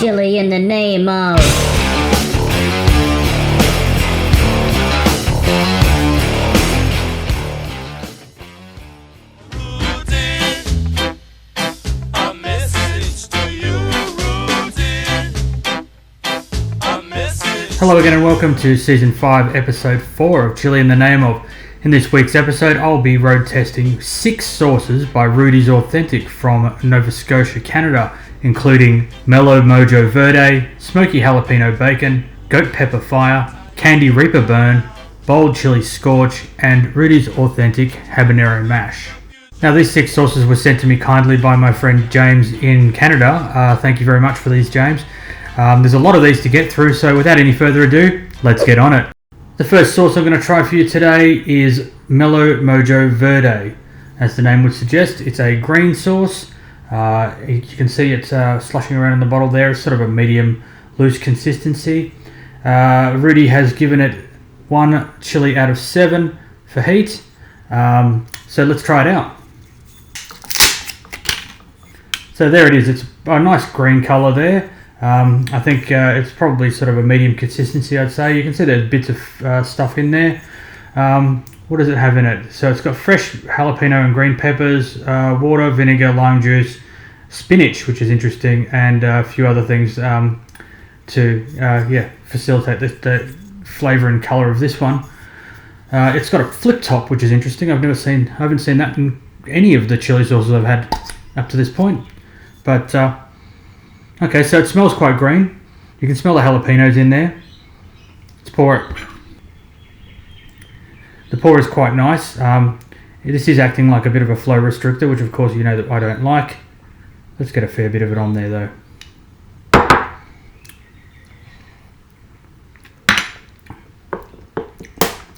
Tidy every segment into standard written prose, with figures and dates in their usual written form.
chili in the name of. Hello again and welcome to Season 5, Episode 4 of Chilli in the Name of. In this week's episode, I'll be road testing 6 sauces by Rudi's Authentic from Nova Scotia, Canada, including Mellow Mojo Verde, Smoky Jalapeno Bacon, Goat Pepper Fire, Candy Reaper Burn, Bold Chili Scorch, and Rudi's Authentic Habanero Mash. Now, these 6 sauces were sent to me kindly by my friend James in Canada. Thank you very much for these, James. There's a lot of these to get through, so without any further ado, let's get on it. The first sauce I'm going to try for you today is Mellow Mojo Verde. As the name would suggest, it's a green sauce. You can see it's slushing around in the bottle there. It's sort of a medium loose consistency. Rudi has given it 1 chili out of 7 for heat. So let's try it out. So there it is. It's a nice green colour there. I think it's probably sort of a medium consistency, I'd say. You can see there's bits of stuff in there. What does it have in it? So it's got fresh jalapeno and green peppers, water, vinegar, lime juice, spinach, which is interesting, and a few other things to facilitate the flavour and colour of this one. It's got a flip top, which is interesting. I haven't seen that in any of the chili sauces I've had up to this point. But okay, so it smells quite green. You can smell the jalapenos in there. Let's pour it. The pour is quite nice. This is acting like a bit of a flow restrictor, which of course you know that I don't like. Let's get a fair bit of it on there though.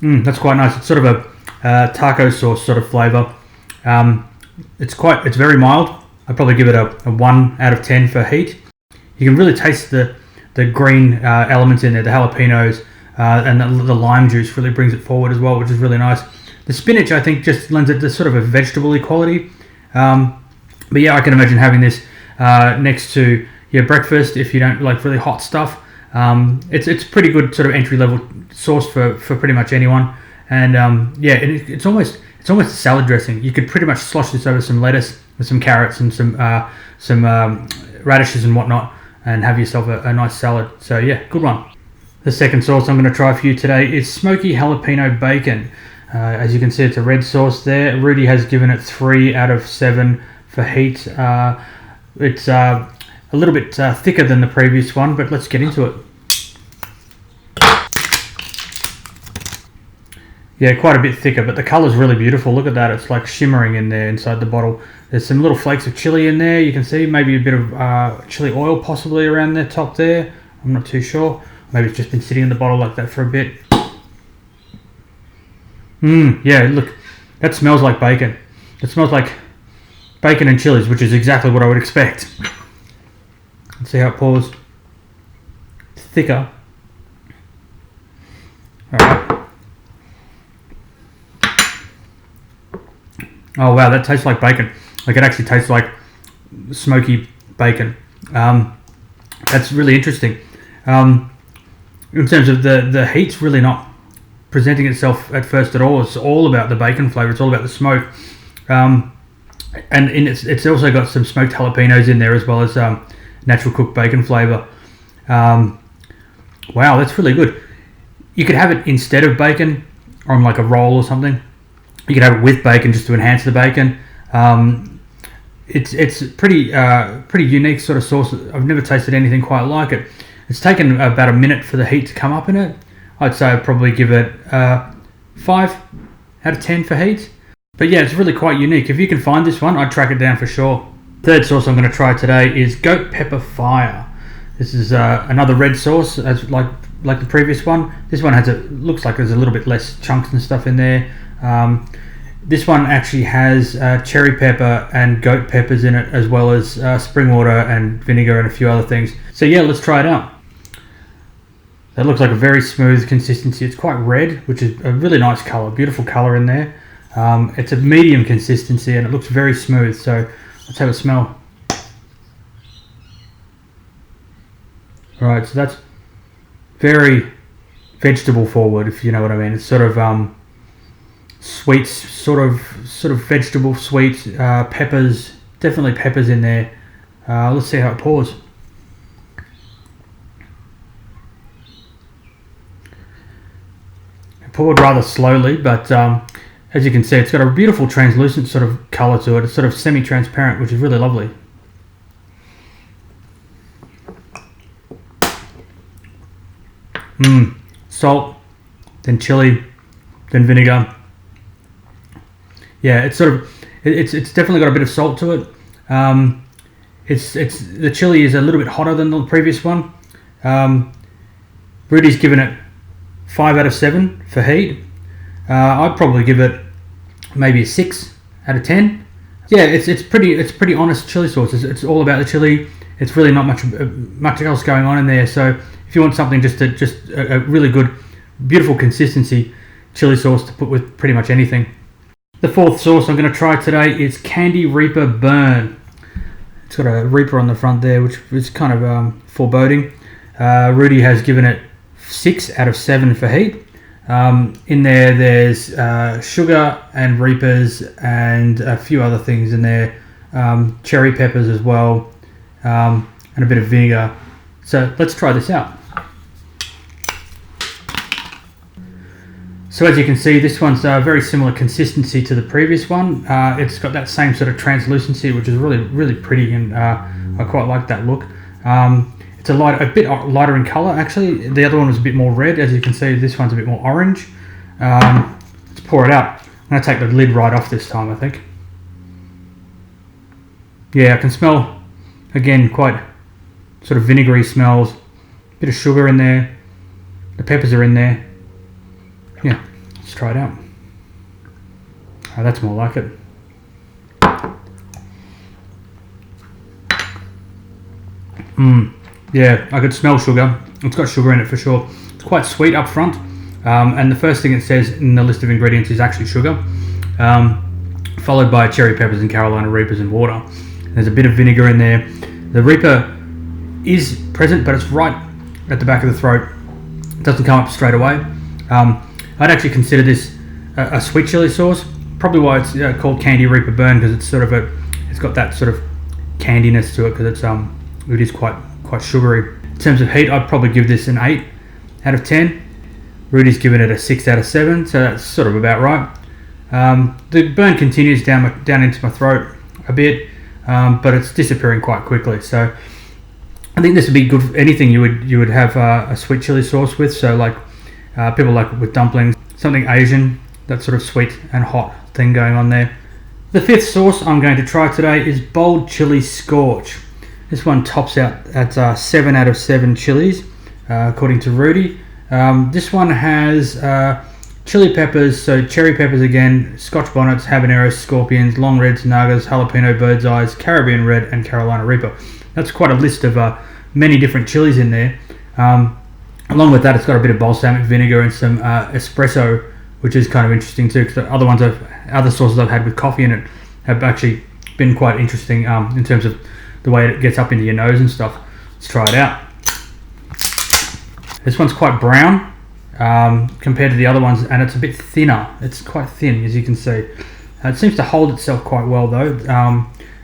That's quite nice. It's sort of a taco sauce sort of flavour. It's very mild. I'd probably give it a 1 out of 10 for heat. You can really taste the green elements in there, the jalapenos, and the lime juice really brings it forward as well, which is really nice. The spinach, I think, just lends it to sort of a vegetable-y quality. But yeah, I can imagine having this next to your breakfast if you don't like really hot stuff. It's pretty good sort of entry-level sauce for pretty much anyone. And it's almost a salad dressing. You could pretty much slosh this over some lettuce with some carrots and some radishes and whatnot, and have yourself a nice salad. So yeah, good one. The second sauce I'm going to try for you today is Smoky Jalapeno Bacon. As you can see, it's a red sauce there. Rudi has given it 3 out of 7 for heat. It's a little bit thicker than the previous one, but let's get into it. Yeah, quite a bit thicker, but the colour's really beautiful. Look at that, it's like shimmering in there inside the bottle. There's some little flakes of chili in there. You can see maybe a bit of chili oil possibly around the top there. I'm not too sure. Maybe it's just been sitting in the bottle like that for a bit. Yeah, look, that smells like bacon. It smells like bacon and chilies, which is exactly what I would expect. Let's see how it pours. It's thicker. Alright. Oh wow, that tastes like bacon. Like it actually tastes like smoky bacon. That's really interesting. In terms of the heat's really not presenting itself at first at all. It's all about the bacon flavour. It's all about the smoke. And it's also got some smoked jalapenos in there as well as natural cooked bacon flavour. Wow, that's really good. You could have it instead of bacon on like a roll or something. You could have it with bacon just to enhance the bacon. It's pretty unique sort of sauce. I've never tasted anything quite like it. It's taken about a minute for the heat to come up in it. I'd say I'd probably give it 5 out of 10 for heat. But yeah, it's really quite unique. If you can find this one, I'd track it down for sure. Third sauce I'm going to try today is Goat Pepper Fire. This is another red sauce, as like the previous one. This one looks like there's a little bit less chunks and stuff in there. This one actually has cherry pepper and goat peppers in it, as well as spring water and vinegar and a few other things. So yeah, let's try it out. That looks like a very smooth consistency. It's quite red, which is a really nice colour, beautiful colour in there. It's a medium consistency and it looks very smooth. So let's have a smell. Alright, so that's very vegetable forward, if you know what I mean. It's sort of sweets, sort of vegetable sweets, peppers, definitely peppers in there. Let's see how it pours. It poured rather slowly, but as you can see, it's got a beautiful translucent sort of colour to it. It's sort of semi-transparent, which is really lovely. Salt, then chili, then vinegar. Yeah, it's it's definitely got a bit of salt to it. The chili is a little bit hotter than the previous one. Rudi's given it 5 out of 7 for heat. I'd probably give it maybe a 6 out of 10. Yeah, it's pretty honest chili sauce. It's all about the chili. It's really not much else going on in there. So if you want something just a really good, beautiful consistency chili sauce to put with pretty much anything. The fourth sauce I'm going to try today is Candy Reaper Burn. It's got a Reaper on the front there, which is kind of foreboding. Rudi has given it 6 out of 7 for heat. In there's sugar and Reapers and a few other things in there. Cherry peppers as well, and a bit of vinegar. So let's try this out. So as you can see, this one's a very similar consistency to the previous one. It's got that same sort of translucency, which is really pretty, and I quite like that look. It's a bit lighter in colour actually. The other one was a bit more red. As you can see, this one's a bit more orange. Let's pour it out. I'm going to take the lid right off this time, I think. Yeah, I can smell, again, quite sort of vinegary smells. Bit of sugar in there. The peppers are in there. Yeah, let's try it out. Oh, that's more like it. Yeah, I could smell sugar. It's got sugar in it for sure. It's quite sweet up front, and the first thing it says in the list of ingredients is actually sugar, followed by cherry peppers and Carolina Reapers and water. There's a bit of vinegar in there. The Reaper is present, but it's right at the back of the throat. It doesn't come up straight away. I'd actually consider this a sweet chili sauce. Probably why it's called Candy Reaper Burn, because it's got that sort of candiness to it, because it is quite sugary. In terms of heat, I'd probably give this an 8 out of 10. Rudi's given it a 6 out of 7, so that's sort of about right. The burn continues down into my throat a bit, but it's disappearing quite quickly. So I think this would be good for anything you would have a sweet chili sauce with. So like people like it with dumplings, something Asian, that sort of sweet and hot thing going on there. The fifth sauce I'm going to try today is Bold Chili Scorch. This one tops out at 7 out of 7 chilies, according to Rudi. This one has chili peppers, so cherry peppers again, Scotch bonnets, habaneros, scorpions, long reds, nagas, jalapeno, bird's eyes, Caribbean red, and Carolina Reaper. That's quite a list of many different chilies in there. Along with that, it's got a bit of balsamic vinegar and some espresso, which is kind of interesting too, because the other sauces I've had with coffee in it have actually been quite interesting in terms of the way it gets up into your nose and stuff. Let's try it out. This one's quite brown compared to the other ones, and it's a bit thinner. It's quite thin, as you can see. It seems to hold itself quite well though.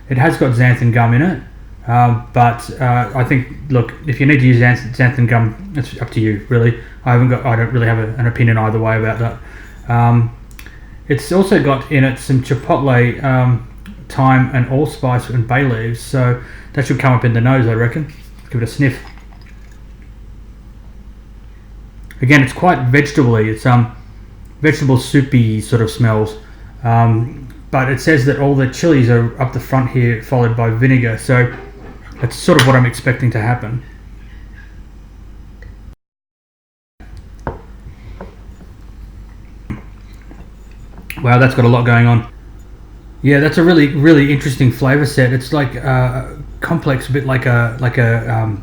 It has got xanthan gum in it, but I think, look, if you need to use xanthan gum, it's up to you really. I don't really have an opinion either way about that. It's also got in it some chipotle, thyme and allspice and bay leaves, so that should come up in the nose, I reckon. Give it a sniff. Again, it's quite vegetable-y. It's vegetable soupy sort of smells, but it says that all the chilies are up the front here, followed by vinegar, so that's sort of what I'm expecting to happen. Wow, that's got a lot going on. Yeah, that's a really interesting flavor set. It's like complex, a bit like a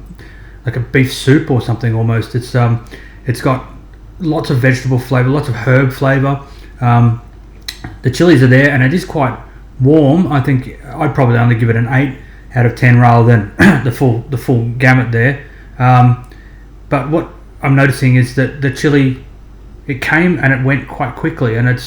beef soup or something almost. It's got lots of vegetable flavor, lots of herb flavor. The chilies are there, and it is quite warm. I think I'd probably only give it an 8 out of 10 rather than the full gamut there. but what I'm noticing is that the chili, it came and it went quite quickly, and it's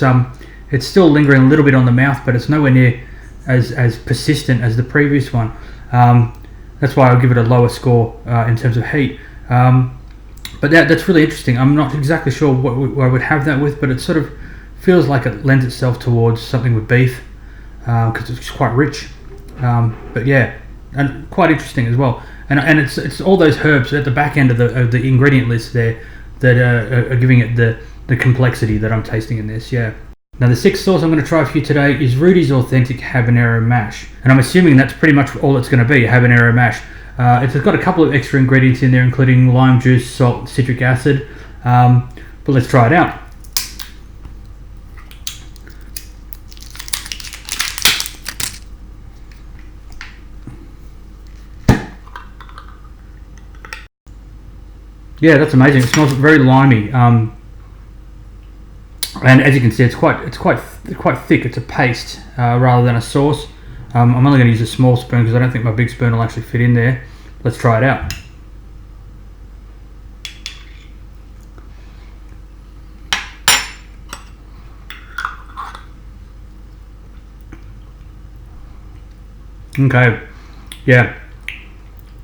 still lingering a little bit on the mouth, but it's nowhere near as persistent as the previous one. That's why I'll give it a lower score in terms of heat. But that's really interesting. I'm not exactly sure what I would have that with, but it sort of feels like it lends itself towards something with beef, because it's quite rich. But yeah, and quite interesting as well. And it's all those herbs at the back end of the ingredient list there that are giving it the complexity that I'm tasting in this. Yeah. Now the sixth sauce I'm going to try for you today is Rudi's Authentic Habanero Mash, and I'm assuming that's pretty much all it's going to be, Habanero Mash. It's got a couple of extra ingredients in there, including lime juice, salt, citric acid. But let's try it out. Yeah, that's amazing. It smells very limey, and as you can see, it's quite thick. It's a paste rather than a sauce. I'm only going to use a small spoon because I don't think my big spoon will actually fit in there. Let's try it out. Okay, yeah,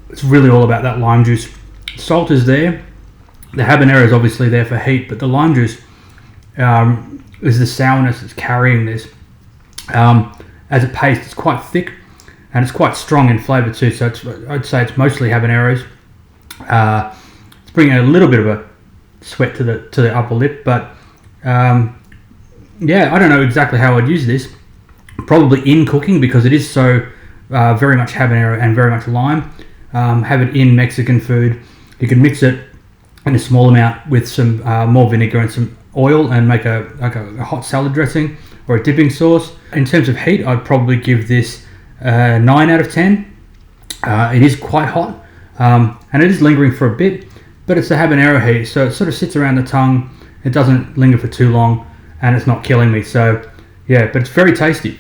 it's really all about that lime juice. Salt is there. The habanero is obviously there for heat, but the lime juice is the sourness that's carrying this. As a paste, it's quite thick and it's quite strong in flavour too. So I'd say it's mostly habaneros. It's bringing a little bit of a sweat to the upper lip, but yeah, I don't know exactly how I'd use this. Probably in cooking, because it is so very much habanero and very much lime. Have it in Mexican food. You can mix it in a small amount with some more vinegar and some oil and make a hot salad dressing or a dipping sauce. In terms of heat, I'd probably give this 9 out of 10. It is quite hot, and it is lingering for a bit, but it's a habanero heat, so it sort of sits around the tongue. It doesn't linger for too long, and it's not killing me. So yeah, but it's very tasty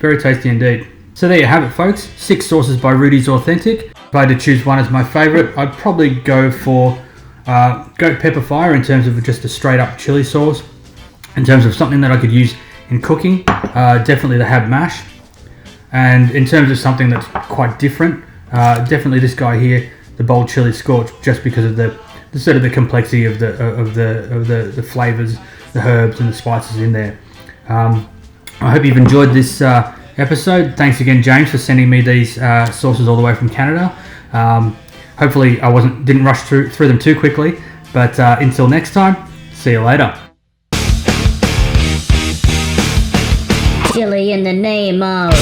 indeed. So there you have it, folks. 6 sauces by Rudi's Authentic. If I had to choose one as my favourite, I'd probably go for goat pepper fire in terms of just a straight up chili sauce. In terms of something that I could use in cooking, definitely the Hab Mash. And in terms of something that's quite different, definitely this guy here, the bold chili Scorch, just because of the sort of the complexity of the flavours, the herbs and the spices in there. I hope you've enjoyed this episode. Thanks again, James, for sending me these sauces all the way from Canada. Hopefully I didn't rush through them too quickly, but until next time, see you later. Chili in the name of